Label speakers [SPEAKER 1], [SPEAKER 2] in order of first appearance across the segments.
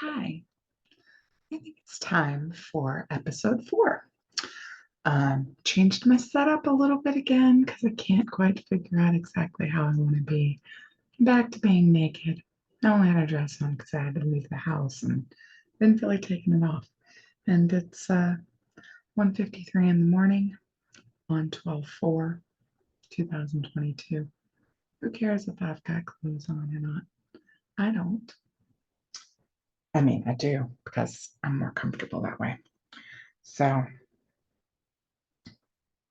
[SPEAKER 1] Hi, I think it's time for episode 4. Changed my setup a little bit again because I can't quite figure out exactly how I want to be. Back to being naked. I only had a dress on because I had to leave the house and didn't feel like taking it off. And it's 1:53 in the morning on 12/4/2022. Who cares if I've got clothes on or not? I don't. I mean, I do because I'm more comfortable that way. So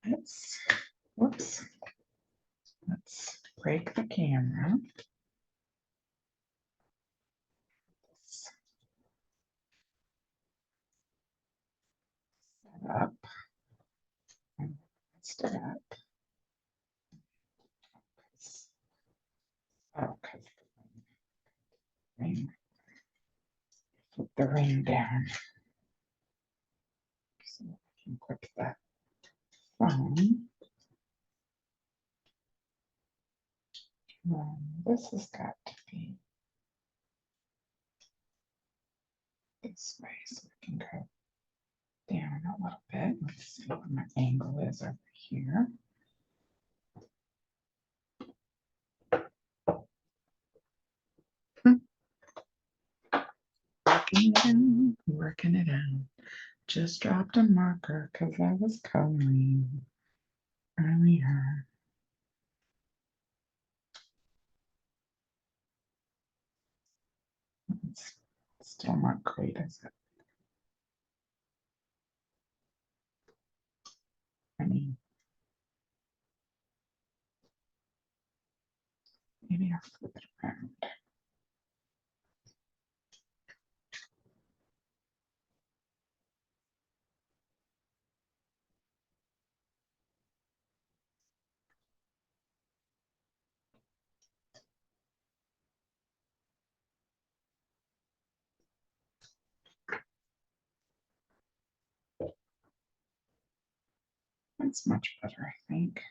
[SPEAKER 1] let's, whoops, let's break the camera. Set up. Let's do that. Okay. Ring. Put the ring down. So I can put the phone. This has got to be this way so we can go down a little bit. Let's see what my angle is over here. Working it out. Just dropped a marker because I was coloring earlier. It's still not great, is it? I mean, maybe I'll flip it around. That's much better, I think.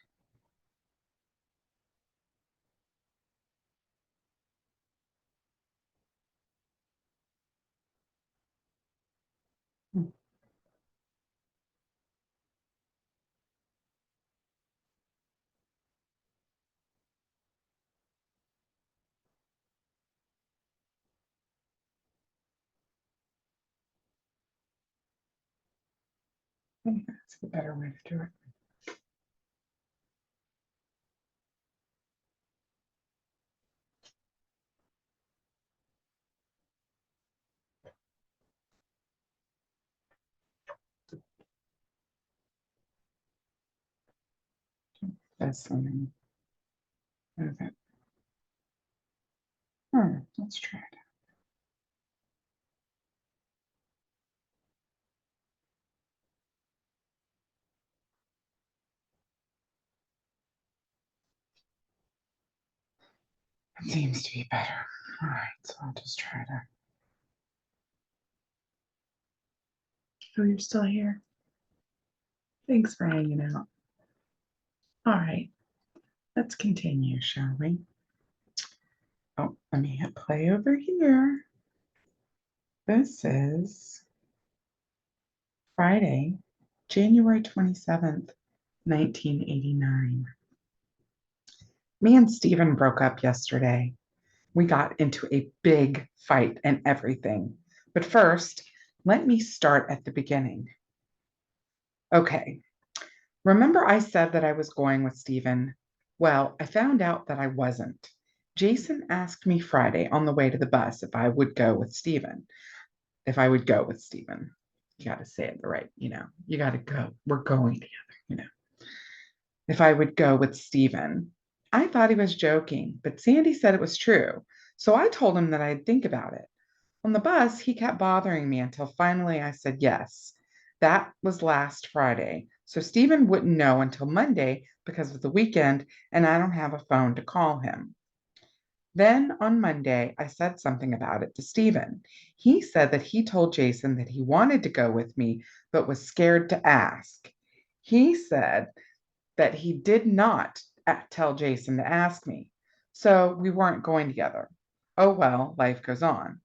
[SPEAKER 1] I think that's the better way to do it. That's something. Move it. Let's try it. It seems to be better. All right, so I'll just try to. Oh, you're still here? Thanks for hanging out. All right, let's continue, shall we? Oh, let me hit play over here. This is Friday, January 27th, 1989. Me and Stephen broke up yesterday. We got into a big fight and everything. But first, let me start at the beginning. Okay, remember I said that I was going with Stephen? Well, I found out that I wasn't. Jason asked me Friday on the way to the bus if I would go with Stephen. If I would go with Stephen. You got to say it right, you got to go. We're going together. If I would go with Stephen. I thought he was joking, but Sandy said it was true. So I told him that I'd think about it. On the bus, he kept bothering me until finally I said yes. That was last Friday. So Stephen wouldn't know until Monday because of the weekend, and I don't have a phone to call him. Then on Monday, I said something about it to Stephen. He said that he told Jason that he wanted to go with me, but was scared to ask. He said that he did not tell Jason to ask me. So we weren't going together. Oh well, life goes on.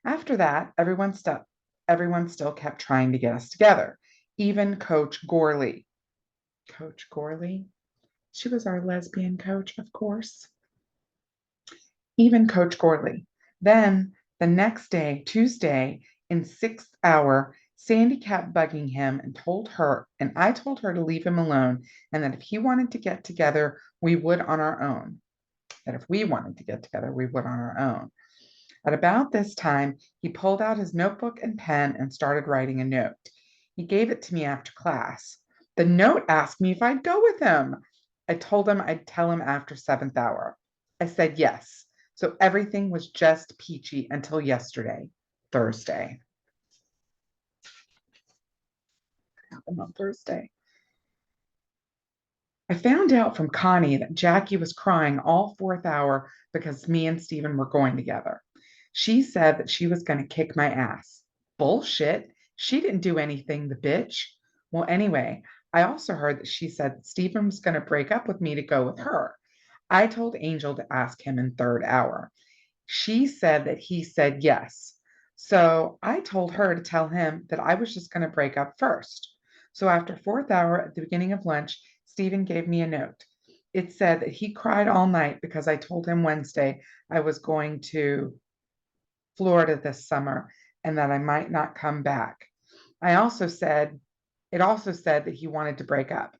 [SPEAKER 1] After that, everyone still kept trying to get us together, even Coach Gorley. Coach Gorley? She was our lesbian coach, of course. Even Coach Gorley. Then the next day, Tuesday, in sixth hour, Sandy kept bugging him and I told her to leave him alone and that if he wanted to get together, we would on our own. That if we wanted to get together, we would on our own. At about this time, he pulled out his notebook and pen and started writing a note. He gave it to me after class. The note asked me if I'd go with him. I told him I'd tell him after seventh hour. I said yes. So everything was just peachy until yesterday, Thursday. What happened on Thursday? I found out from Connie that Jackie was crying all fourth hour because me and Stephen were going together. She said that she was going to kick my ass. Bullshit. She didn't do anything, the bitch. Well, anyway, I also heard that she said that Stephen was going to break up with me to go with her. I told Angel to ask him in third hour. She said that he said yes. So I told her to tell him that I was just going to break up first. So after fourth hour at the beginning of lunch, Stephen gave me a note. It said that he cried all night because I told him Wednesday I was going to Florida this summer and that I might not come back. It also said that he wanted to break up.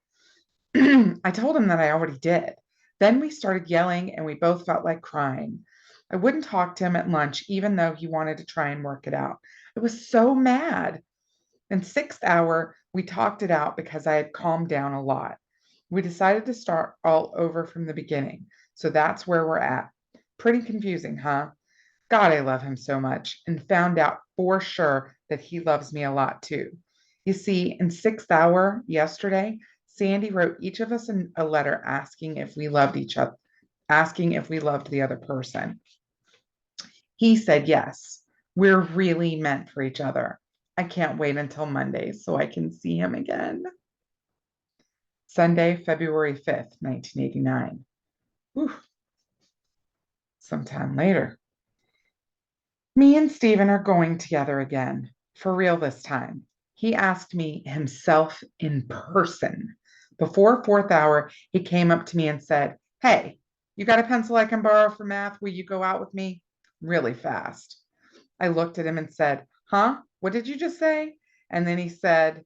[SPEAKER 1] I told him that I already did. Then we started yelling and we both felt like crying. I wouldn't talk to him at lunch, even though he wanted to try and work it out. I was so mad. In sixth hour, we talked it out because I had calmed down a lot. We decided to start all over from the beginning. So that's where we're at. Pretty confusing, huh? God, I love him so much and found out for sure that he loves me a lot too. You see, in sixth hour yesterday, Sandy wrote each of us a letter asking if we loved each other, asking if we loved the other person. He said yes. We're really meant for each other. I can't wait until Monday so I can see him again. Sunday, February 5th, 1989. Whew. Sometime later. Me and Stephen are going together again, for real this time. He asked me himself in person. Before fourth hour, he came up to me and said, "Hey, you got a pencil I can borrow for math? Will you go out with me?" Really fast. I looked at him and said, "Huh? What did you just say?" And then he said,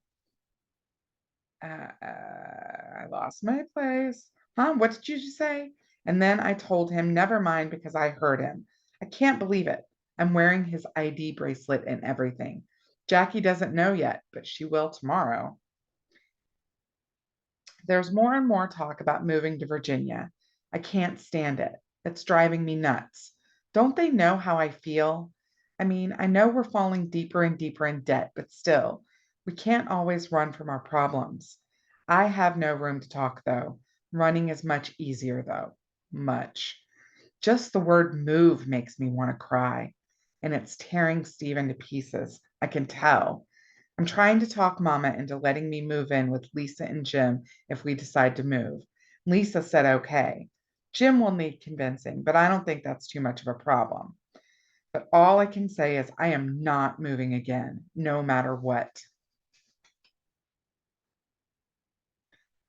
[SPEAKER 1] I lost my place. Huh? What did you just say? And then I told him, never mind, because I heard him. I can't believe it. I'm wearing his ID bracelet and everything. Jackie doesn't know yet, but she will tomorrow. There's more and more talk about moving to Virginia. I can't stand it. It's driving me nuts. Don't they know how I feel? I mean, I know we're falling deeper and deeper in debt, but still, we can't always run from our problems. I have no room to talk, though. Running is much easier, though. Much. Just the word move makes me want to cry, and it's tearing Stephen to pieces. I can tell. I'm trying to talk Mama into letting me move in with Lisa and Jim if we decide to move. Lisa said okay. Jim will need convincing, but I don't think that's too much of a problem. But all I can say is I am not moving again, no matter what.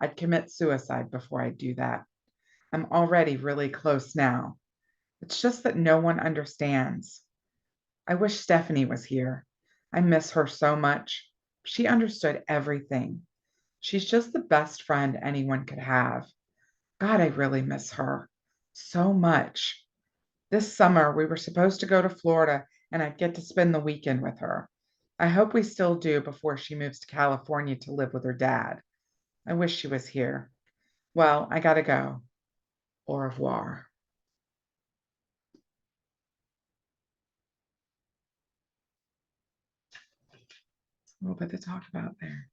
[SPEAKER 1] I'd commit suicide before I do that. I'm already really close now. It's just that no one understands. I wish Stephanie was here. I miss her so much. She understood everything. She's just the best friend anyone could have. God, I really miss her so much. This summer, we were supposed to go to Florida and I'd get to spend the weekend with her. I hope we still do before she moves to California to live with her dad. I wish she was here. Well, I gotta go. Au revoir. A little bit to talk about there.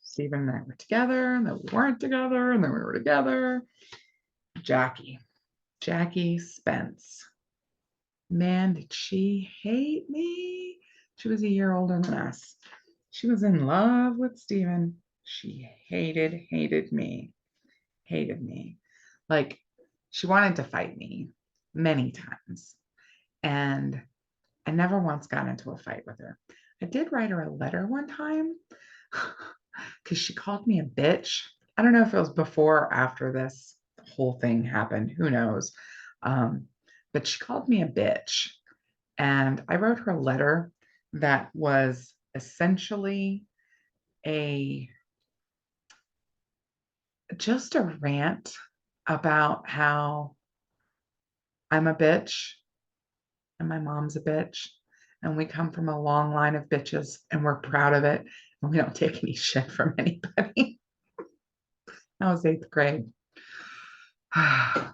[SPEAKER 1] Stephen and I were together, and then we weren't together, and then we were together. Jackie Spence. Man, did she hate me? She was a year older than us. She was in love with Stephen. She hated me. Hated me. Like, she wanted to fight me many times. And I never once got into a fight with her. I did write her a letter one time because she called me a bitch. I don't know if it was before or after this whole thing happened. Who knows? Um, but she called me a bitch. And I wrote her a letter that was essentially a just a rant about how I'm a bitch and my mom's a bitch. And we come from a long line of bitches and we're proud of it. And we don't take any shit from anybody. I was eighth grade. Oh,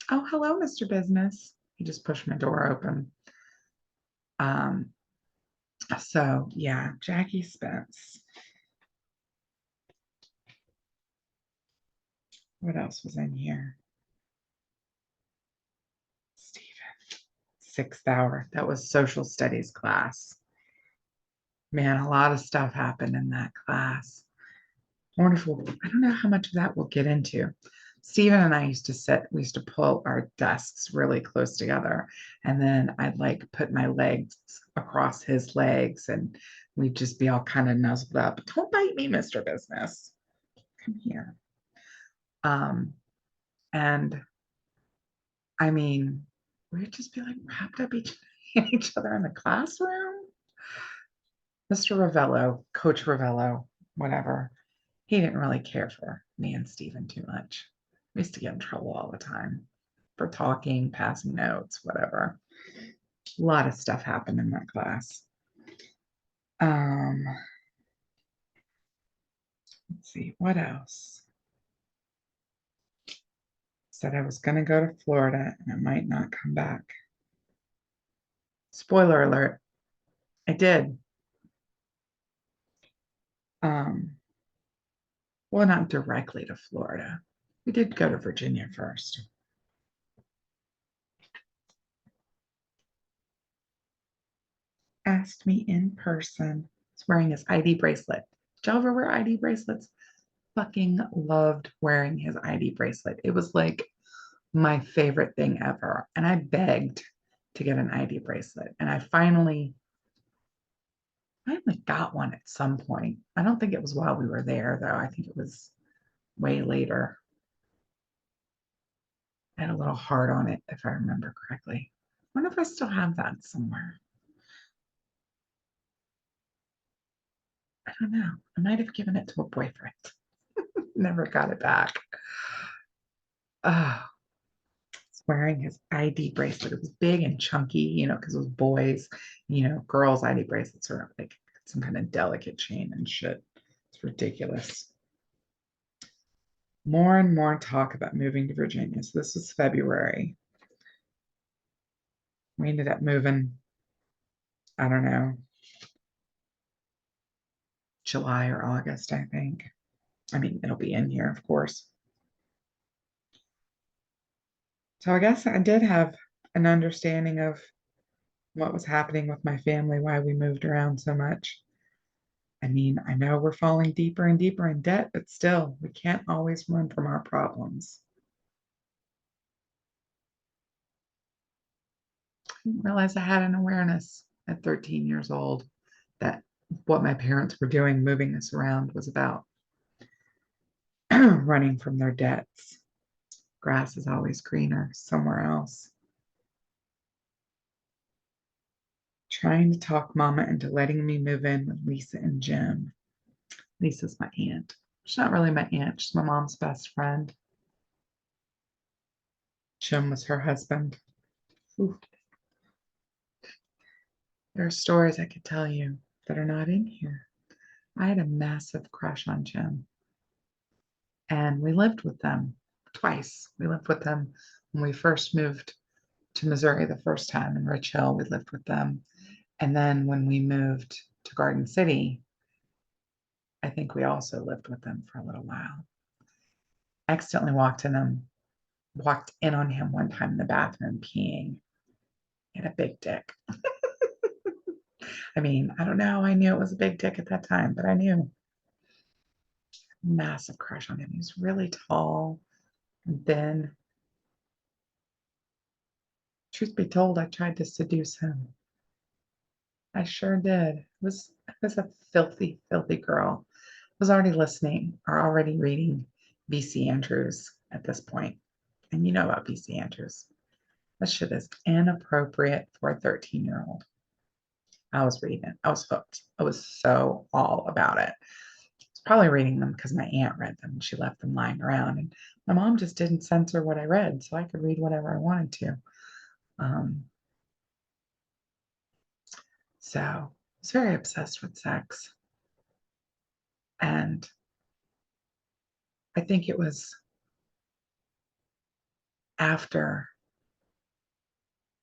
[SPEAKER 1] hello, Mr. Business. He just pushed my door open. Um, so yeah, Jackie Spence. What else was in here? Stephen, sixth hour. That was social studies class. Man, a lot of stuff happened in that class. Wonderful. I don't know how much of that we'll get into. Stephen and I used to sit, we used to pull our desks really close together. And then I'd like put my legs across his legs and we'd just be all kind of nuzzled up. Don't bite me, Mr. Business. Come here. Um, and I mean, we'd just be like wrapped up each other in the classroom. Mr. Ravello, Coach Ravello, whatever. He didn't really care for me and Stephen too much. We used to get in trouble all the time for talking, passing notes, whatever. A lot of stuff happened in that class. Let's see, what else? Said I was going to go to Florida and I might not come back. Spoiler alert, I did. Well, not directly to Florida. We did go to Virginia first. Asked me in person. He's wearing his ID bracelet. Did y'all ever wear ID bracelets? Fucking loved wearing his ID bracelet. It was like my favorite thing ever. And I begged to get an ID bracelet. And I finally got one at some point. I don't think it was while we were there, though. I think it was way later. I had a little heart on it, if I remember correctly. I wonder if I still have that somewhere. I don't know. I might have given it to a boyfriend. Never got it back. Oh, he's wearing his ID bracelet. It was big and chunky, because it was boys. Girls' ID bracelets are like some kind of delicate chain and shit. It's ridiculous. More and more talk about moving to Virginia. So this was February. We ended up moving, I don't know, July or August, I think. I mean, it'll be in here, of course. So I guess I did have an understanding of what was happening with my family, why we moved around so much. I mean, I know we're falling deeper and deeper in debt, but still, we can't always run from our problems. I didn't realize I had an awareness at 13 years old that what my parents were doing, moving us around, was about running from their debts. Grass is always greener somewhere else. Trying to talk Mama into letting me move in with Lisa and Jim. Lisa's my aunt. She's not really my aunt. She's my mom's best friend. Jim was her husband. Ooh. There are stories I could tell you that are not in here. I had a massive crush on Jim. And we lived with them twice. We lived with them when we first moved to Missouri the first time in Rich Hill. We lived with them. And then when we moved to Garden City, I think we also lived with them for a little while. I accidentally walked in on him one time in the bathroom peeing. He had a big dick. I mean, I don't know. I knew it was a big dick at that time, but I knew. Massive crush on him. He was really tall and thin. Truth be told, I tried to seduce him. I sure did. It was a filthy, filthy girl. I was already listening or already reading V.C. Andrews at this point. And you know about V.C. Andrews. That shit is inappropriate for a 13-year-old. I was reading it. I was hooked. I was so all about it. I was probably reading them because my aunt read them and she left them lying around. And my mom just didn't censor what I read, so I could read whatever I wanted to. Um, so I was very obsessed with sex. And I think it was after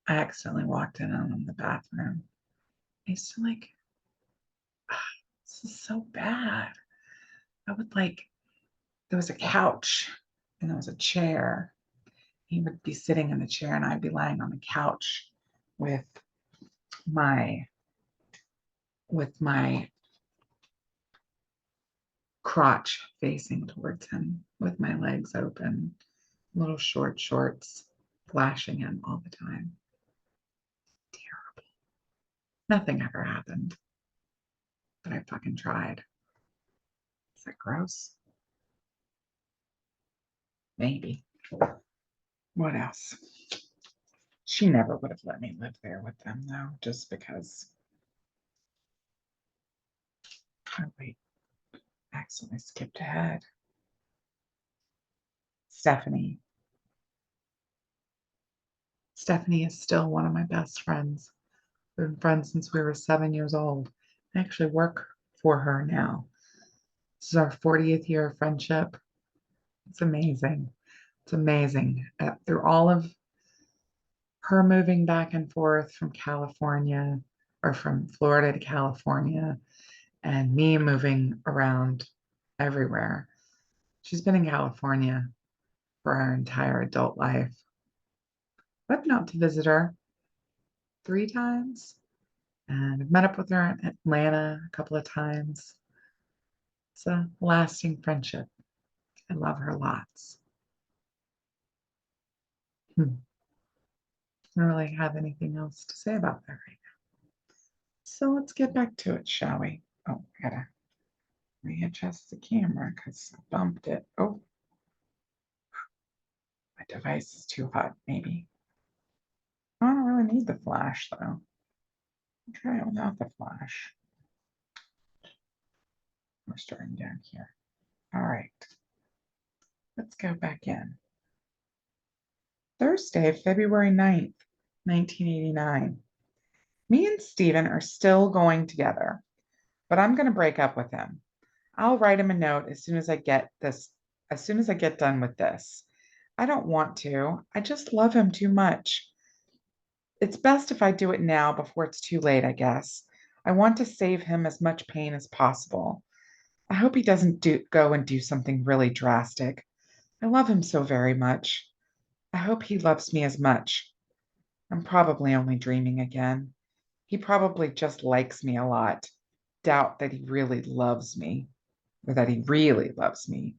[SPEAKER 1] I accidentally walked in on him in the bathroom. I used to like, this is so bad. I would like, there was a couch and there was a chair. He would be sitting in the chair and I'd be lying on the couch with my my crotch facing towards him with my legs open, little short shorts flashing him all the time. Terrible. Nothing ever happened, but I fucking tried. Is that gross? Maybe. What else? She never would have let me live there with them though, just because. Oh wait, accidentally skipped ahead. Stephanie. Stephanie is still one of my best friends. We've been friends since we were 7 years old. I actually work for her now. This is our 40th year of friendship. It's amazing. It's amazing. Through all of her moving back and forth from California or from Florida to California and me moving around everywhere. She's been in California for her entire adult life. I've been out to visit her 3 times and I've met up with her in Atlanta a couple of times. It's a lasting friendship. I love her lots. I don't really have anything else to say about that right now. So let's get back to it, shall we? Oh, I gotta readjust the camera because I bumped it. Oh, my device is too hot, maybe. I don't really need the flash though. I'll try it without the flash. We're starting down here. All right. Let's go back in. Thursday, February 9th, 1989. Me and Steven are still going together, but I'm going to break up with him. I'll write him a note as soon as I get done with this. I don't want to. I just love him too much. It's best if I do it now before it's too late, I guess. I want to save him as much pain as possible. I hope he doesn't go and do something really drastic. I love him so very much. I hope he loves me as much. I'm probably only dreaming again. He probably just likes me a lot. Doubt that he really loves me, or that he really loves me.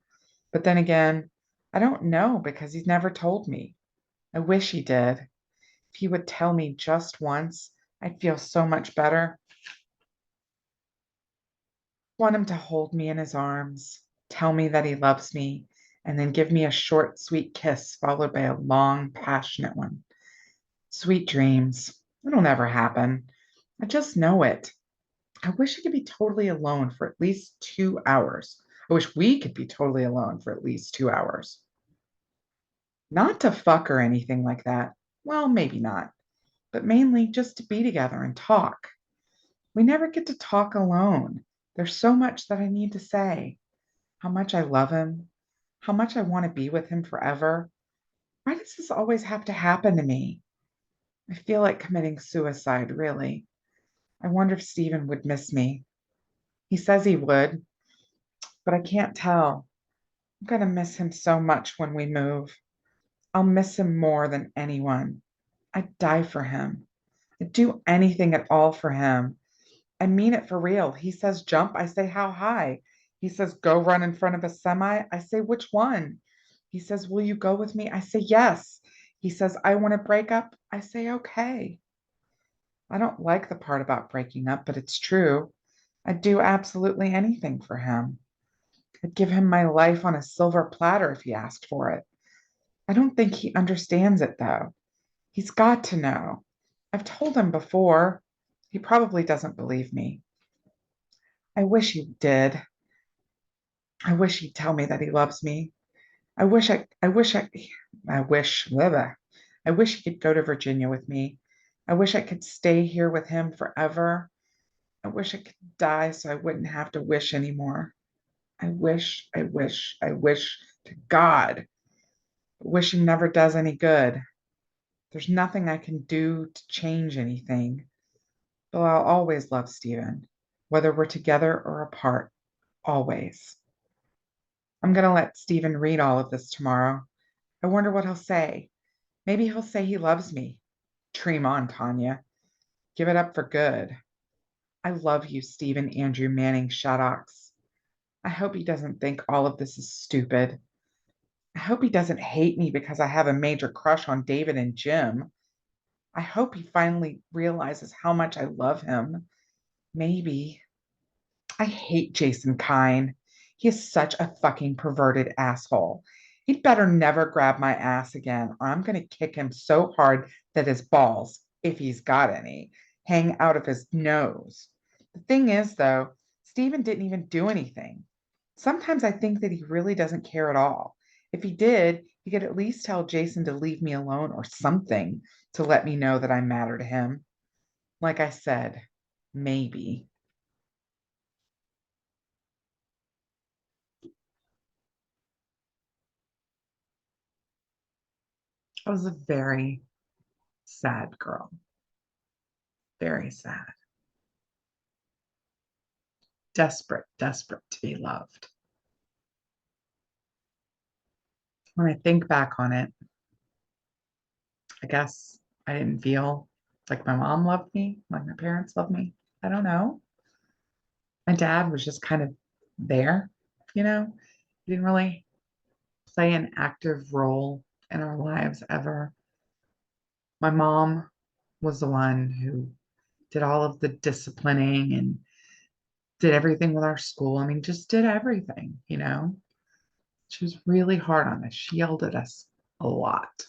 [SPEAKER 1] But then again, I don't know because he's never told me. I wish he did. If he would tell me just once, I'd feel so much better. I want him to hold me in his arms, tell me that he loves me, and then give me a short, sweet kiss followed by a long, passionate one. Sweet dreams. It'll never happen. I just know it. I wish I could be totally alone for at least 2 hours. I wish we could be totally alone for at least 2 hours. Not to fuck or anything like that. Well, maybe not, but mainly just to be together and talk. We never get to talk alone. There's so much that I need to say. How much I love him, how much I want to be with him forever. Why does this always have to happen to me? I feel like committing suicide, really. I wonder if Stephen would miss me. He says he would, but I can't tell. I'm going to miss him so much when we move. I'll miss him more than anyone. I'd die for him. I'd do anything at all for him. I mean it for real. He says jump. I say how high. He says go run in front of a semi. I say which one? He says, will you go with me? I say yes. He says, I want to break up. I say, okay. I don't like the part about breaking up, but it's true. I'd do absolutely anything for him. I'd give him my life on a silver platter if he asked for it. I don't think he understands it, though. He's got to know. I've told him before. He probably doesn't believe me. I wish he did. I wish he'd tell me that he loves me. I wish, blah, blah. I wish he could go to Virginia with me. I wish I could stay here with him forever. I wish I could die so I wouldn't have to wish anymore. I wish to God. But wishing never does any good. There's nothing I can do to change anything. But I'll always love Stephen, whether we're together or apart, always. I'm going to let Stephen read all of this tomorrow. I wonder what he'll say. Maybe he'll say he loves me. Dream on, Tonya. Give it up for good. I love you, Stephen Andrew Manning Shaddocks. I hope he doesn't think all of this is stupid. I hope he doesn't hate me because I have a major crush on David and Jim. I hope he finally realizes how much I love him. Maybe. I hate Jason Kine. He is such a fucking perverted asshole. He'd better never grab my ass again, or I'm going to kick him so hard that his balls, if he's got any, hang out of his nose. The thing is, though, Stephen didn't even do anything. Sometimes I think that he really doesn't care at all. If he did, he could at least tell Jason to leave me alone or something to let me know that I matter to him. Like I said, maybe. I was a very sad girl, very sad, desperate, desperate to be loved. When I think back on it, I guess I didn't feel like my mom loved me, like my parents loved me. I don't know. My dad was just kind of there, you know, he didn't really play an active role in our lives ever. My mom was the one who did all of the disciplining and did everything with our school. I mean, just did everything, you know. She was really hard on us. She yelled at us a lot.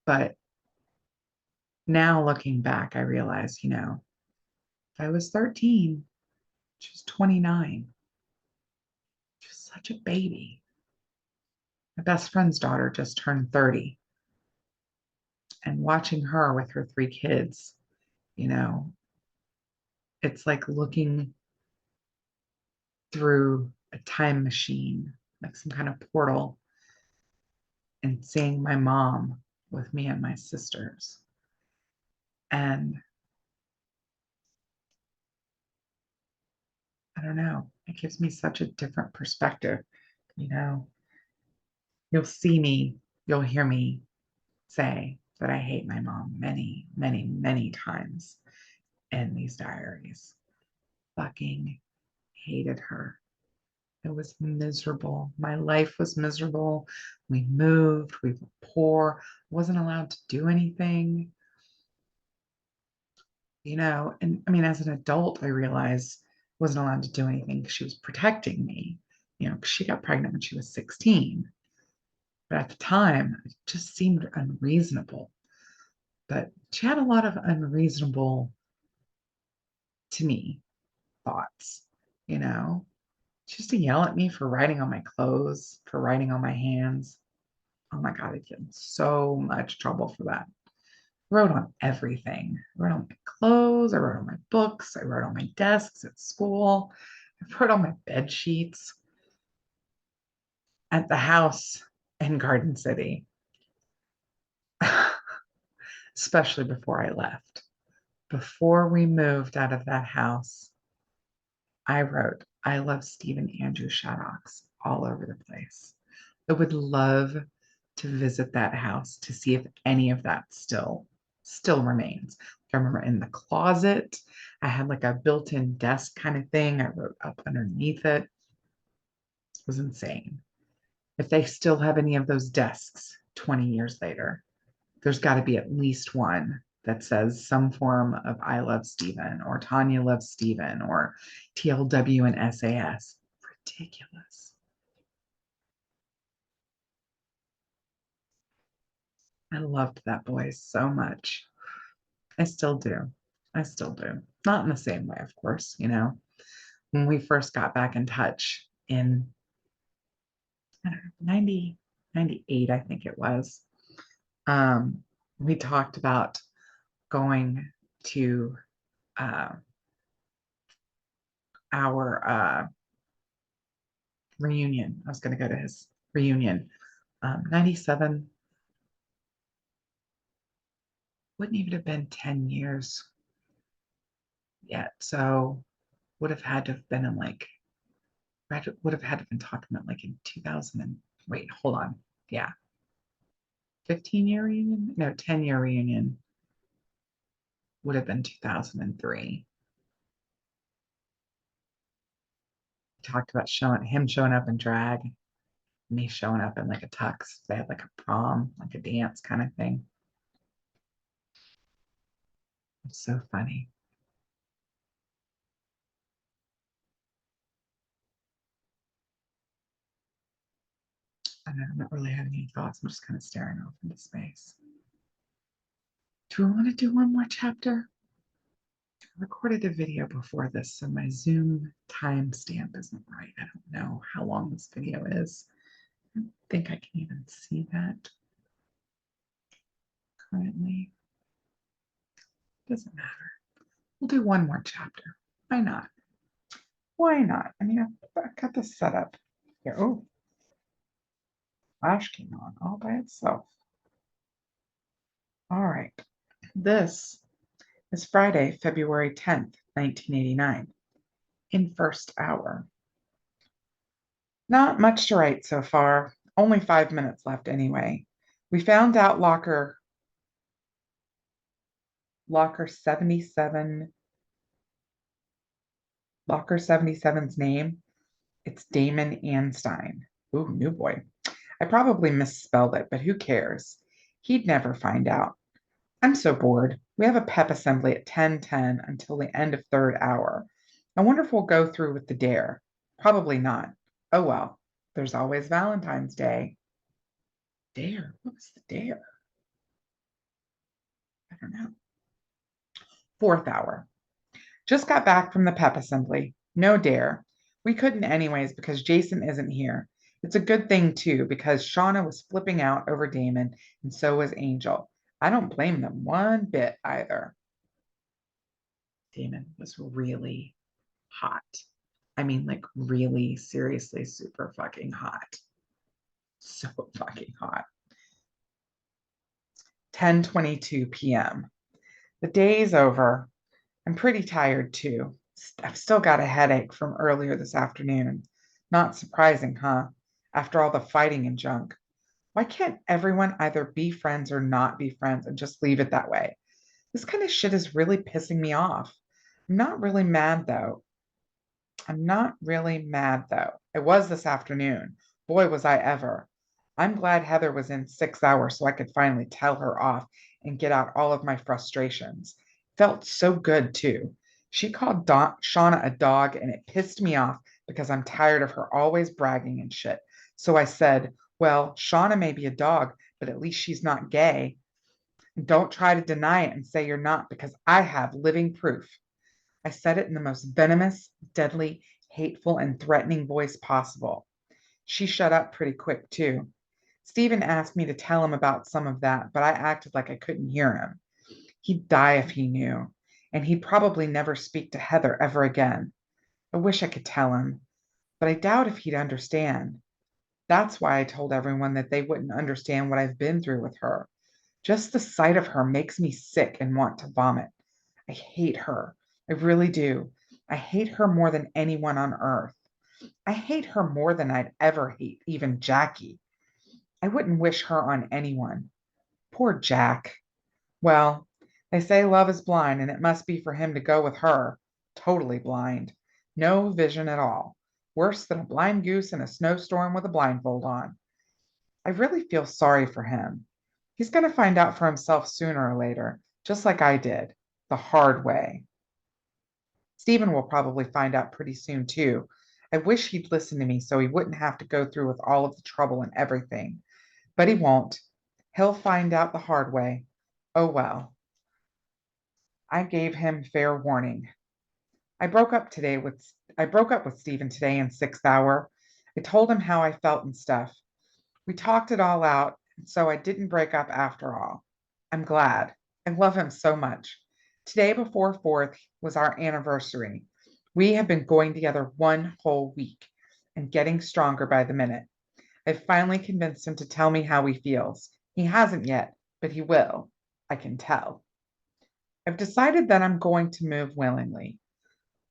[SPEAKER 1] But now looking back, I realize, you know, if I was 13, she was 29. She was such a baby. My best friend's daughter just turned 30. And watching her with her three kids, you know, it's like looking through a time machine, like some kind of portal, and seeing my mom with me and my sisters. And I don't know, it gives me such a different perspective. You know, you'll see me, you'll hear me say that I hate my mom many, many, many times in these diaries. Fucking hated her. It was miserable. My life was miserable. We moved, we were poor, wasn't allowed to do anything, you know. And I mean, as an adult, I realized I wasn't allowed to do anything because she was protecting me, you know, because she got pregnant when she was 16. But at the time, it just seemed unreasonable. But she had a lot of unreasonable, to me, thoughts, you know. She used to yell at me for writing on my clothes, for writing on my hands. Oh my God, I get in so much trouble for that. I wrote on everything. I wrote on my clothes, I wrote on my books, I wrote on my desks at school, I wrote on my bed sheets at the house in Garden City, especially before I left. Before we moved out of that house, I wrote, I love Stephen Andrew Shaddocks all over the place. I would love to visit that house to see if any of that still remains. I remember in the closet, I had like a built-in desk kind of thing. I wrote up underneath it. It was insane. If they still have any of those desks, 20 years later. There's got to be at least one that says some form of I love Steven or Tonya loves Steven or TLW and SAS. Ridiculous. I loved that boy so much. I still do. I still do. Not in the same way, of course, When we first got back in touch in, I don't know, 90, 98, I think it was, um, we talked about going to uh, our reunion. I was going to go to his reunion. 97 wouldn't even have been 10 years yet. So would have had to have been in like, would have had to have been talking about like in 2000 and wait, hold on. Yeah. 15-year reunion? No, 10-year reunion would have been 2003. Talked about him showing up in drag, me showing up in like a tux. They had like a prom, like a dance kind of thing. It's so funny. I don't know, I'm not really having any thoughts. I'm just kind of staring off into space. Do I want to do one more chapter? I recorded a video before this, so my Zoom timestamp isn't right. I don't know how long this video is. I don't think I can even see that currently. Doesn't matter. We'll do one more chapter. Why not? Why not? I mean, I've got this set up here. Oh, flash came on all by itself. All right. This is Friday, February 10th, 1989, in first hour. Not much to write so far. Only 5 minutes left anyway. We found out locker 77, locker 77's name. It's Damon Anstein. Ooh, new boy. I probably misspelled it, but who cares? He'd never find out. I'm so bored. We have a pep assembly at 10:10 until the end of third hour. I wonder if we'll go through with the dare. Probably not. Oh well, there's always Valentine's Day. Dare? What was the dare? I don't know. Fourth hour. Just got back from the pep assembly. No dare. We couldn't anyways because Jason isn't here. It's a good thing too because Shauna was flipping out over Damon and so was Angel. I don't blame them one bit either. Damon was really hot. I mean, like really seriously super fucking hot. So fucking hot. 10:22 p.m. The day's over. I'm pretty tired too. I've still got a headache from earlier this afternoon. Not surprising, huh? After all the fighting and junk. Why can't everyone either be friends or not be friends and just leave it that way? This kind of shit is really pissing me off. I'm not really mad though. I'm not really mad though. I was this afternoon. Boy, was I ever. I'm glad Heather was in 6 hours so I could finally tell her off and get out all of my frustrations. Felt so good too. She called Shauna a dog and it pissed me off because I'm tired of her always bragging and shit. So I said, well, Shauna may be a dog, but at least she's not gay. And don't try to deny it and say you're not because I have living proof. I said it in the most venomous, deadly, hateful, and threatening voice possible. She shut up pretty quick, too. Stephen asked me to tell him about some of that, but I acted like I couldn't hear him. He'd die if he knew, and he'd probably never speak to Heather ever again. I wish I could tell him, but I doubt if he'd understand. That's why I told everyone that they wouldn't understand what I've been through with her. Just the sight of her makes me sick and want to vomit. I hate her. I really do. I hate her more than anyone on earth. I hate her more than I'd ever hate even Jackie. I wouldn't wish her on anyone. Poor Jack. Well, they say love is blind, and it must be for him to go with her. Totally blind. No vision at all. Worse than a blind goose in a snowstorm with a blindfold on. I really feel sorry for him. He's going to find out for himself sooner or later, just like I did, the hard way. Stephen will probably find out pretty soon, too. I wish he'd listen to me so he wouldn't have to go through with all of the trouble and everything. But he won't. He'll find out the hard way. Oh well. I gave him fair warning. I broke up with Stephen today in sixth hour. I told him how I felt and stuff. We talked it all out, so I didn't break up after all. I'm glad. I love him so much. Today before 4th was our anniversary. We have been going together one whole week and getting stronger by the minute. I've finally convinced him to tell me how he feels. He hasn't yet, but he will. I can tell. I've decided that I'm going to move willingly.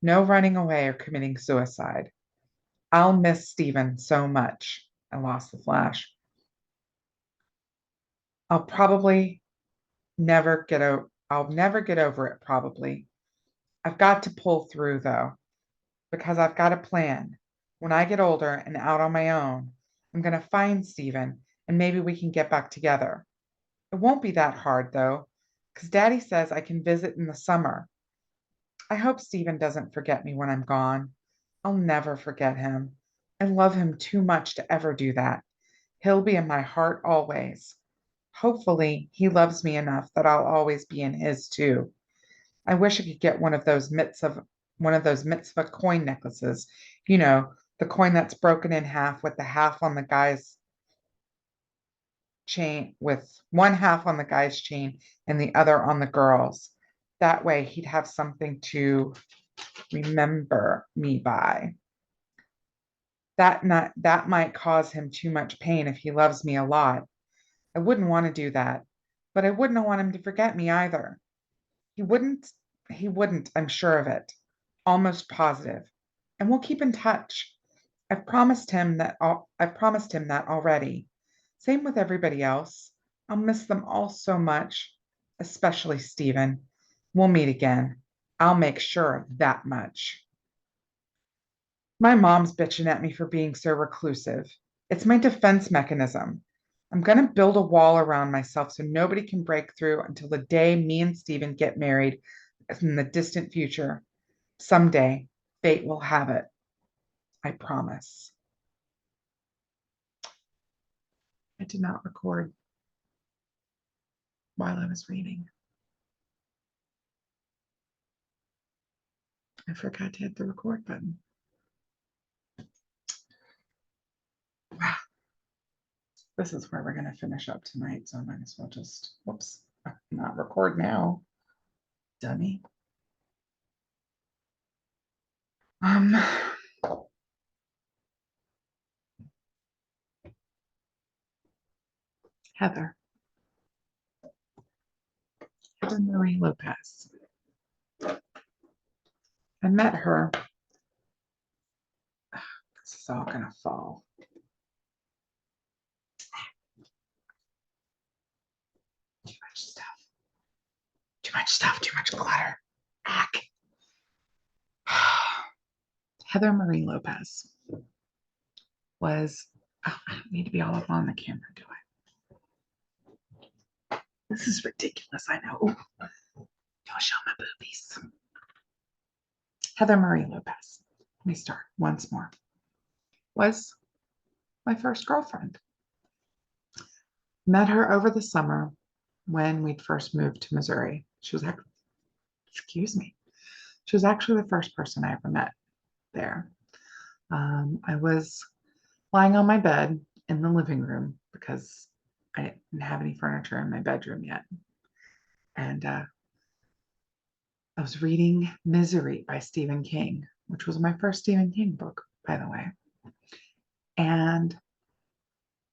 [SPEAKER 1] No running away or committing suicide. I'll miss Stephen so much. I lost the flash. I'll probably I'll never get over it probably. I've got to pull through though, because I've got a plan. When I get older and out on my own, I'm going to find Stephen and maybe we can get back together. It won't be that hard though, because Daddy says I can visit in the summer. I hope Stephen doesn't forget me when I'm gone. I'll never forget him. I love him too much to ever do that. He'll be in my heart always. Hopefully, he loves me enough that I'll always be in his too. I wish I could get one of those mitzvah coin necklaces. You know, the coin that's broken in half with the half on the guy's chain, with one half on the guy's chain and the other on the girl's. That way he'd have something to remember me by. That might cause him too much pain if he loves me a lot. I wouldn't want to do that, but I wouldn't want him to forget me either. He wouldn't, he wouldn't, I'm sure of it. Almost positive. And we'll keep in touch. I've promised him that already. Same with everybody else. I'll miss them all so much, especially Stephen. We'll meet again. I'll make sure of that much. My mom's bitching at me for being so reclusive. It's my defense mechanism. I'm going to build a wall around myself so nobody can break through until the day me and Stephen get married in the distant future. Someday, fate will have it. I promise. I did not record while I was reading. I forgot to hit the record button. Wow. This is where we're going to finish up tonight, so I might as well just, whoops, not record now. Dummy. Heather Marie Lopez. I met her. This is all going to fall. Too much stuff. Too much stuff. Too much clutter. Back. Heather Marie Lopez was, oh, I don't need to be all up on the camera, do I? This is ridiculous, I know. Don't show my boobies. Heather Marie Lopez, let me start once more, was my first girlfriend. Met her over the summer when we'd first moved to Missouri. She was actually, she was actually the first person I ever met there. I was lying on my bed in the living room because I didn't have any furniture in my bedroom yet. And I was reading Misery by Stephen King, which was my first Stephen King book, by the way. And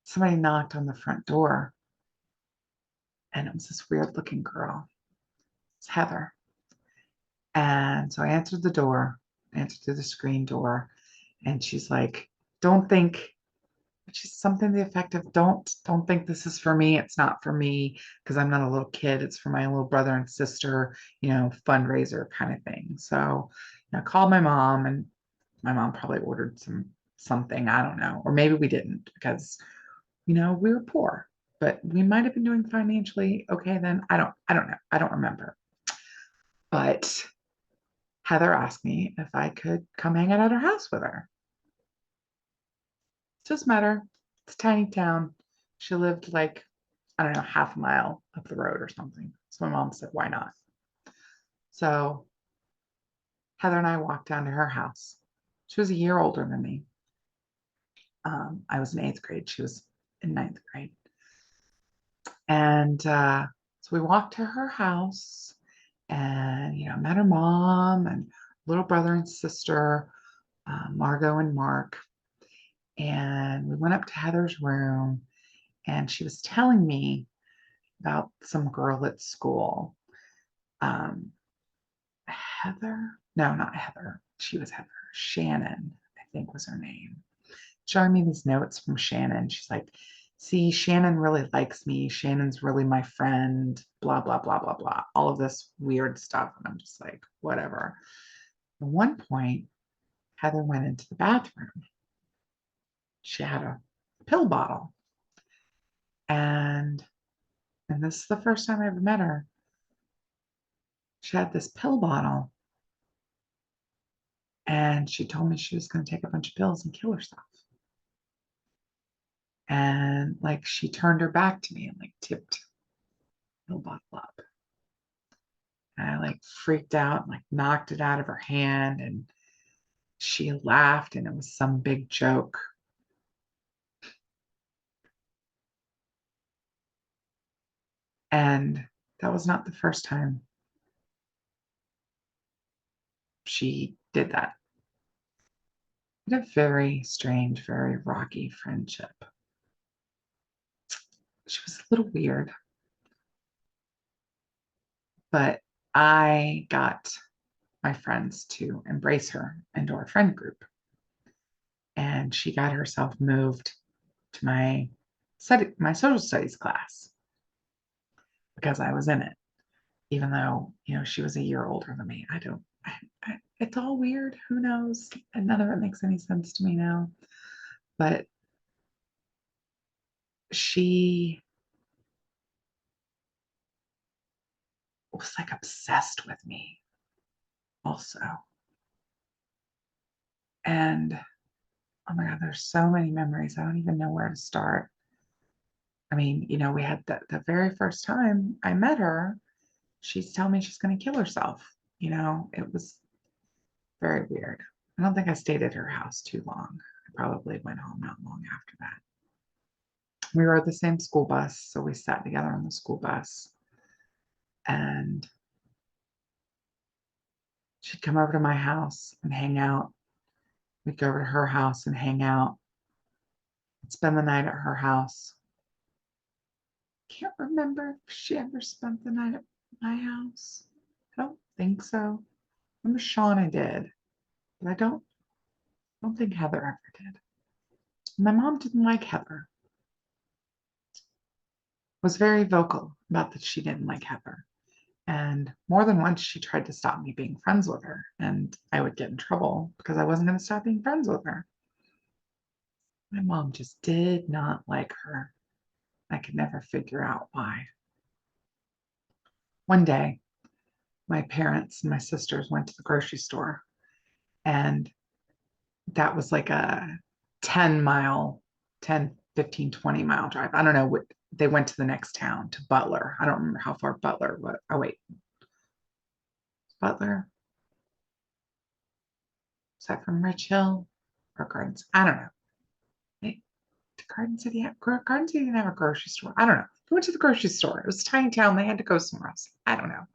[SPEAKER 1] somebody knocked on the front door, and it was this weird looking girl. It's Heather. And so I answered the door, answered through the screen door, and she's like, don't think, she's something to the effect of, don't think this is for me. It's not for me because I'm not a little kid. It's for my little brother and sister, fundraiser kind of thing. So I called my mom, and my mom probably ordered something, I don't know, or maybe we didn't because We were poor, but we might have been doing financially okay then. I don't know. I don't remember. But Heather asked me if I could come hang out at her house with her. Just met her. It's a tiny town. She lived like, I don't know, half a mile up the road or something. So my mom said, why not? So Heather and I walked down to her house. She was a year older than me. I was in 8th grade. She was in 9th grade. And so we walked to her house and, met her mom and little brother and sister, Margot and Mark. And we went up to Heather's room and she was telling me about some girl at school. Heather? No, not Heather. She was Heather. Shannon, I think was her name. Showing me these notes from Shannon. She's like, see, Shannon really likes me. Shannon's really my friend, blah, blah, blah, blah, blah. All of this weird stuff. And I'm just like, whatever. At one point, Heather went into the bathroom. She had a pill bottle. And this is the first time I ever met her. She had this pill bottle. And she told me she was going to take a bunch of pills and kill herself. And like she turned her back to me and like tipped the pill bottle up. And I like freaked out and like knocked it out of her hand and she laughed and it was some big joke. And that was not the first time she did that. We had a very strange, very rocky friendship. She was a little weird, but I got my friends to embrace her into our friend group. And she got herself moved to my social studies class because I was in it, even though, she was a year older than me. It's all weird. Who knows? And none of it makes any sense to me now. But she was like obsessed with me also. And oh my God, there's so many memories. I don't even know where to start. I mean, we had the very first time I met her, she's telling me she's going to kill herself. It was very weird. I don't think I stayed at her house too long. I probably went home not long after that. We rode the same school bus, so we sat together on the school bus. And she'd come over to my house and hang out. We'd go over to her house and hang out. I'd spend the night at her house. Can't remember if she ever spent the night at my house. I don't think so. I remember Shauna did, but I don't think Heather ever did. My mom didn't like Heather. Was very vocal about that she didn't like Heather. And more than once, she tried to stop me being friends with her. And I would get in trouble because I wasn't going to stop being friends with her. My mom just did not like her. I could never figure out why. One day, my parents and my sisters went to the grocery store. And that was like a 10-mile, 10, 15, 20-mile drive. I don't know what. They went to the next town, to Butler. I don't remember how far Butler was. Oh, wait. Butler? Is that from Rich Hill or Gardens? I don't know. Wait, did Garden City didn't have a grocery store. I don't know. We went to the grocery store. It was a tiny town. They had to go somewhere else. I don't know.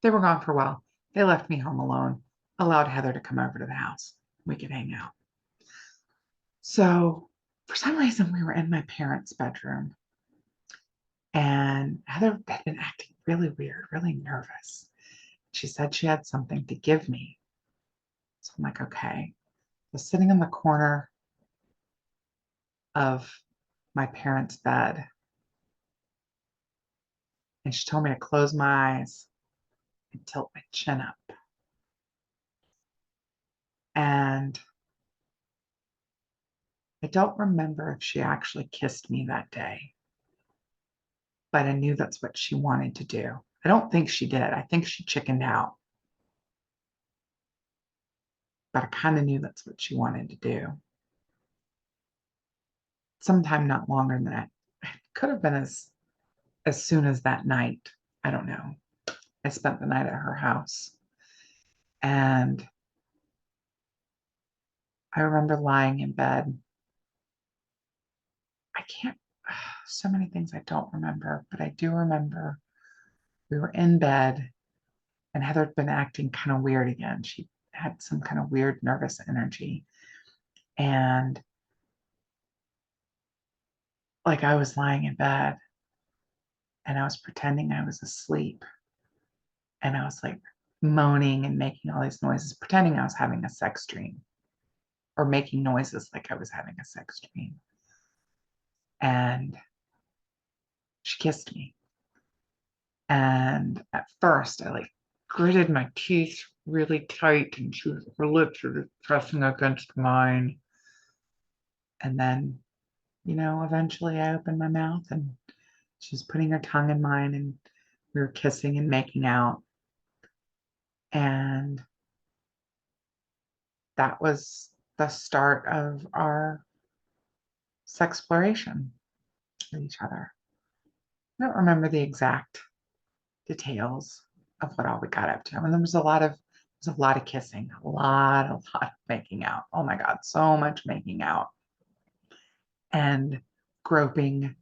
[SPEAKER 1] They were gone for a while. They left me home alone, allowed Heather to come over to the house. We could hang out. So for some reason, we were in my parents' bedroom. And Heather had been acting really weird, really nervous. She said she had something to give me. So I'm like, okay. I was sitting in the corner of my parents' bed. And she told me to close my eyes and tilt my chin up. And I don't remember if she actually kissed me that day, but I knew that's what she wanted to do. I don't think she did. I think she chickened out, but I kind of knew that's what she wanted to do. Sometime not longer than that. It could have been as soon as that night. I don't know. I spent the night at her house, and I remember lying in bed. I can't, so many things I don't remember, but I do remember we were in bed and Heather had been acting kind of weird again. She had some kind of weird nervous energy. And like I was lying in bed and I was pretending I was asleep. And I was like moaning and making all these noises, pretending I was having a sex dream or making noises like I was having a sex dream. And she kissed me. And at first, I like gritted my teeth really tight, and her lips were just pressing against mine. And then, eventually I opened my mouth and she was putting her tongue in mine, and we were kissing and making out. And that was the start of our sexploration with each other. I don't remember the exact details of what all we got up to. I mean, there was a lot of kissing, a lot of making out. Oh my God, so much making out and groping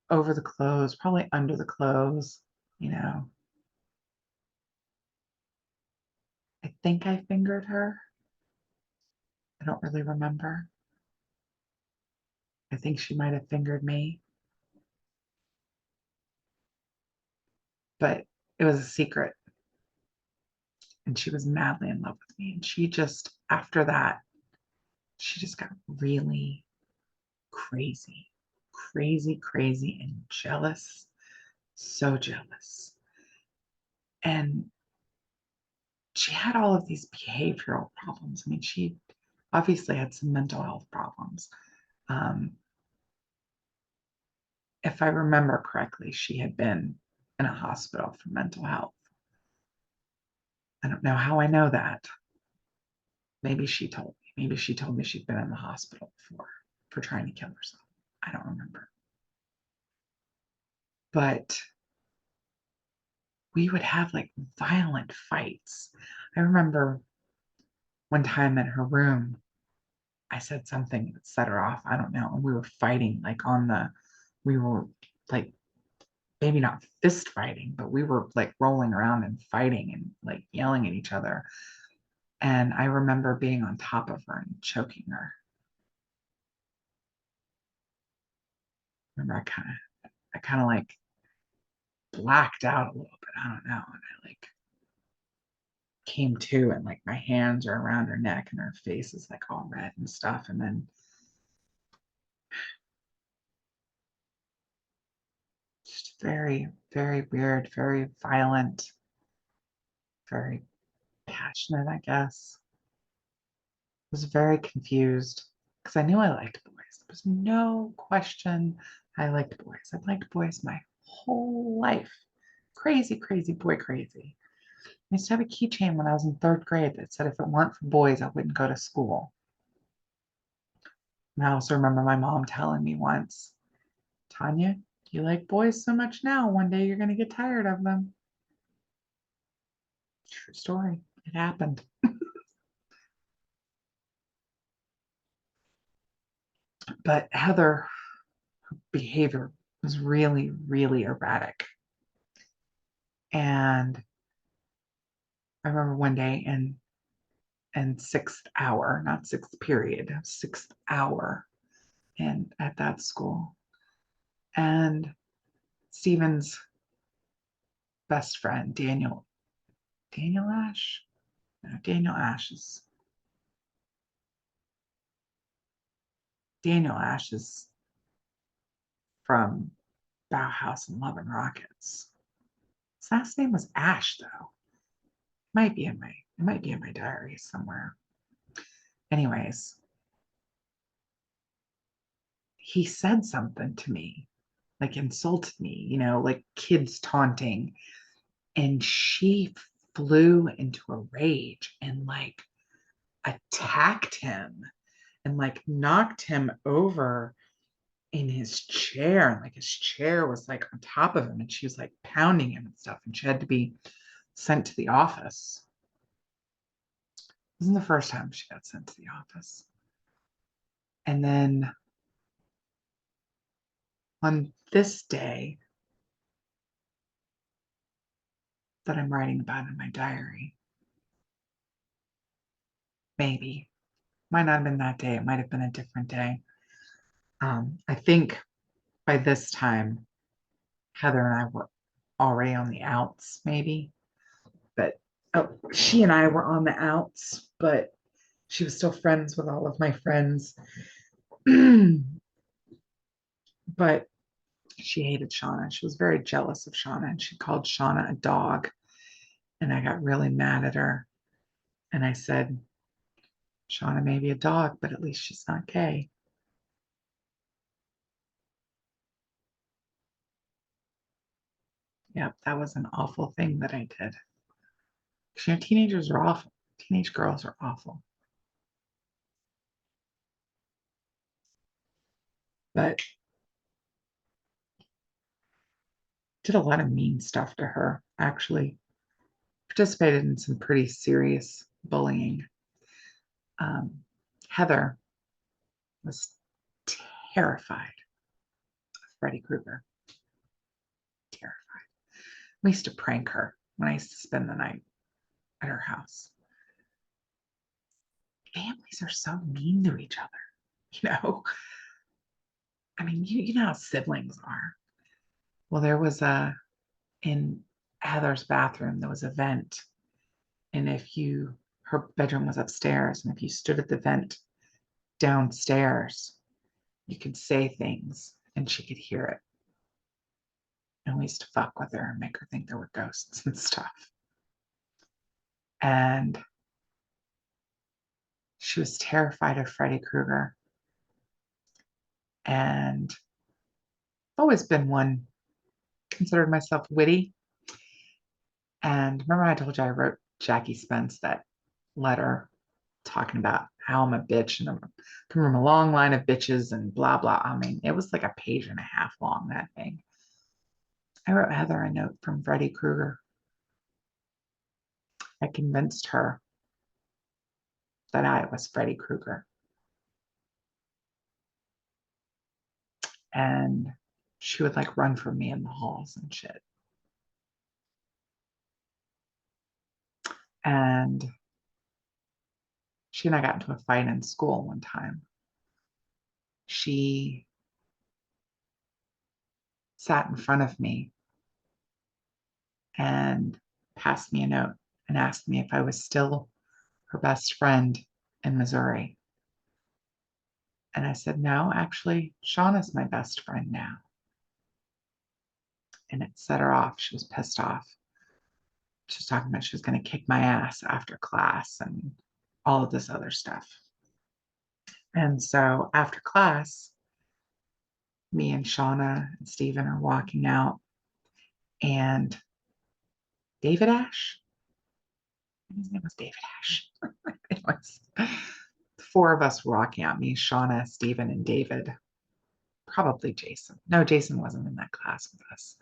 [SPEAKER 1] over the clothes, probably under the clothes, you know. I think I fingered her. I don't really remember. I think she might have fingered me, but it was a secret. And she was madly in love with me. And she just, after that, she just got really crazy, crazy, crazy, and jealous. So jealous. And she had all of these behavioral problems. I mean, she obviously had some mental health problems. Um, if I remember correctly, she had been in a hospital for mental health. I don't know how I know that. Maybe she told me. Maybe she told me she'd been in the hospital before for trying to kill herself. I don't remember. But we would have like violent fights. I remember one time in her room, I said something that set her off. I don't know. And we were fighting we were like, maybe not fist fighting, but we were like rolling around and fighting and like yelling at each other. And I remember being on top of her and choking her. Remember, I kind of like blacked out a little bit. I don't know. And I like came to, and like my hands are around her neck and her face is like all red and stuff. And then just very, very weird, very violent, very passionate, I guess. I was very confused because I knew I liked boys. There was no question I liked boys. I've liked boys my whole life. Crazy, crazy boy, crazy. I used to have a keychain when I was in third grade that said if it weren't for boys, I wouldn't go to school. And I also remember my mom telling me once, Tonya, you like boys so much now, one day you're going to get tired of them. True story. It happened. But Heather, behavior was really, really erratic. And I remember one day in sixth hour, not sixth period, sixth hour, and at that school. And Stephen's best friend, Daniel Ash? No, Daniel Ash is from Bauhaus and Love and Rockets. His last name was Ash, though. It might be in my diary somewhere. Anyways, he said something to me, like insulted me, like kids taunting. And she flew into a rage and like attacked him and like knocked him over in his chair. And like his chair was like on top of him and she was like pounding him and stuff. And she had to be sent to the office. It wasn't the first time she got sent to the office. And then on this day that I'm writing about in my diary, maybe, might not have been that day. It might have been a different day. I think by this time, Heather and I were already on the outs, maybe. But she and I were on the outs, but she was still friends with all of my friends. But she hated Shauna. She was very jealous of Shauna, and she called Shauna a dog. And I got really mad at her. And I said, Shauna may be a dog, but at least she's not gay. Yep, that was an awful thing that I did. Teenagers are awful. Teenage girls are awful. But did a lot of mean stuff to her, actually. Participated in some pretty serious bullying. Heather was terrified of Freddy Krueger. Terrified. We used to prank her when I used to spend the night at her house. Families are so mean to each other, I mean, you know how siblings are. Well, there was in Heather's bathroom, there was a vent. And her bedroom was upstairs, and if you stood at the vent downstairs, you could say things and she could hear it. And we used to fuck with her and make her think there were ghosts and stuff. And she was terrified of Freddy Krueger. And I've always been one, considered myself witty. And remember I told you I wrote Jackie Spence that letter talking about how I'm a bitch and I'm from a long line of bitches and blah, blah. I mean, it was like a page and a half long, that thing. I wrote Heather a note from Freddy Krueger. I convinced her that I was Freddy Krueger. And she would like run from me in the halls and shit. And she and I got into a fight in school one time. She sat in front of me and passed me a note and asked me if I was still her best friend in Missouri. And I said, no, actually, Shauna's my best friend now. And it set her off. She was pissed off. She was talking about she was going to kick my ass after class and all of this other stuff. And so after class, me and Shauna and Stephen are walking out, and David Ash, his name was David Ash. Anyways, the four of us were walking out, me, Shauna, Stephen, and David. Probably Jason. No, Jason wasn't in that class with us.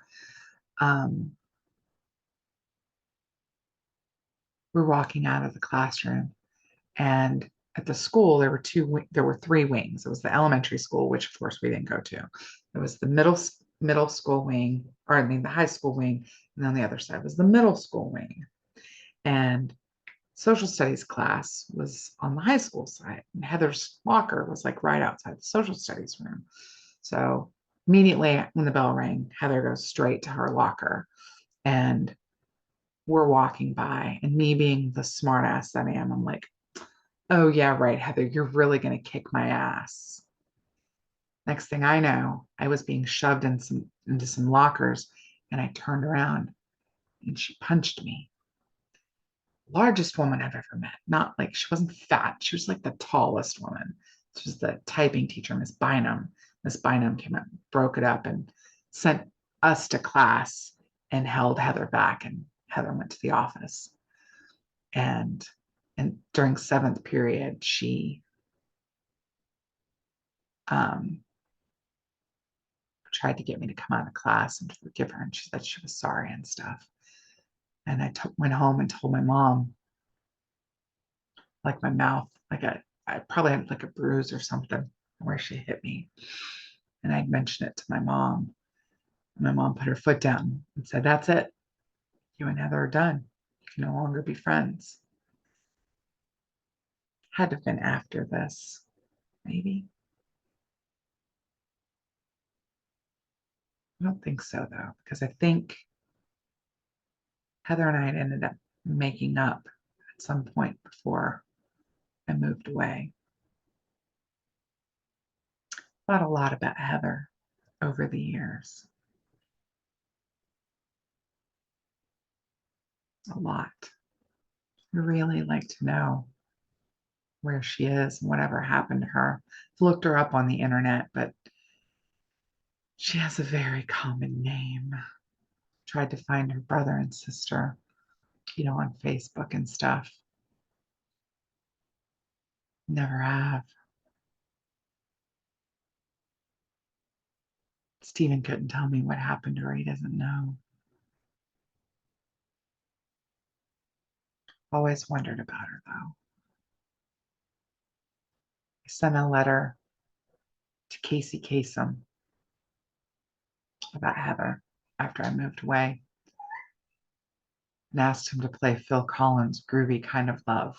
[SPEAKER 1] We're walking out of the classroom, and at the school there were three wings. It was the elementary school, which of course we didn't go to. It was the middle school wing, or I mean the high school wing, and on the other side was the middle school wing. And social studies class was on the high school side, and Heather's locker was like right outside the social studies room. So immediately when the bell rang, Heather goes straight to her locker, and we're walking by, and me being the smart ass that I am, I'm like, oh yeah, right, Heather, you're really going to kick my ass. Next thing I know, I was being shoved into some lockers, and I turned around and she punched me. Largest woman I've ever met. Not like, she wasn't fat. She was like the tallest woman. She was the typing teacher, Miss Bynum. This binom came up, broke it up, and sent us to class and held Heather back. And Heather went to the office. And during 7th period, she tried to get me to come out of class and forgive her. And she said she was sorry and stuff. And I went home and told my mom, like my mouth, I probably had like a bruise or something where she hit me. And I'd mentioned it to my mom. And my mom put her foot down and said, "That's it. You and Heather are done. You can no longer be friends." Had to have been after this, maybe. I don't think so, though, because I think Heather and I had ended up making up at some point before I moved away. Thought a lot about Heather over the years. A lot. I really like to know where she is and whatever happened to her. I've looked her up on the internet, but she has a very common name. Tried to find her brother and sister, on Facebook and stuff. Never have. Stephen couldn't tell me what happened to her. He doesn't know. Always wondered about her, though. I sent a letter to Casey Kasem about Heather after I moved away and asked him to play Phil Collins' Groovy Kind of Love.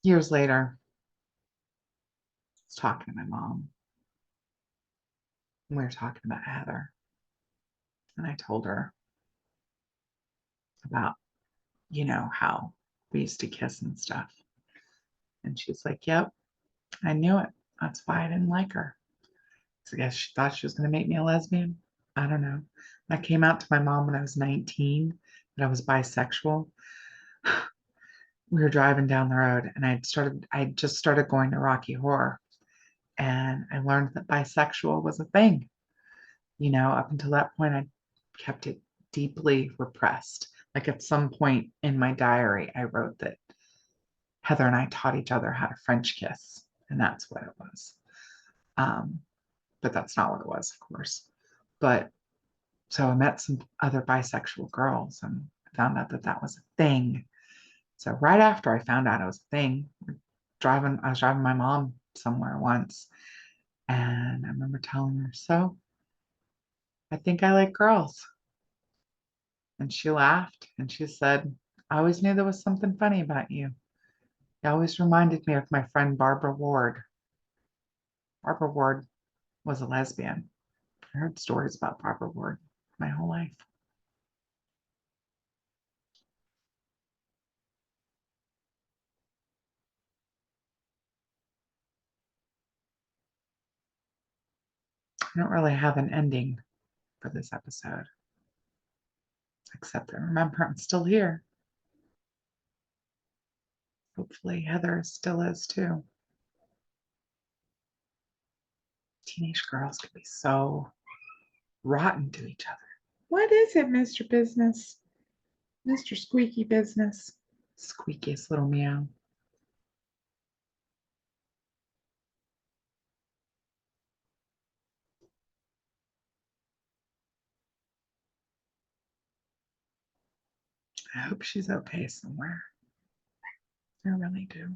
[SPEAKER 1] Years later, I was talking to my mom. And we were talking about Heather. And I told her about, how we used to kiss and stuff. And she's like, "Yep, I knew it. That's why I didn't like her." So I guess she thought she was going to make me a lesbian. I don't know. I came out to my mom when I was 19 that I was bisexual. We were driving down the road and I just started going to Rocky Horror, and I learned that bisexual was a thing. Up until that point, I kept it deeply repressed. Like at some point in my diary, I wrote that Heather and I taught each other how to French kiss, and that's what it was. But that's not what it was, of course. But so I met some other bisexual girls and found out that that was a thing. So right after I found out it was a thing, I was driving my mom somewhere once, and I remember telling her, "So I think I like girls." And she laughed and she said, "I always knew there was something funny about you. It always reminded me of my friend Barbara Ward." Barbara Ward was a lesbian. I heard stories about Barbara Ward my whole life. I don't really have an ending for this episode, except that remember I'm still here. Hopefully Heather still is too. Teenage girls can be so rotten to each other. What is it, Mr. Business? Mr. Squeaky Business? Squeakiest little meow. I hope she's okay somewhere. I really do.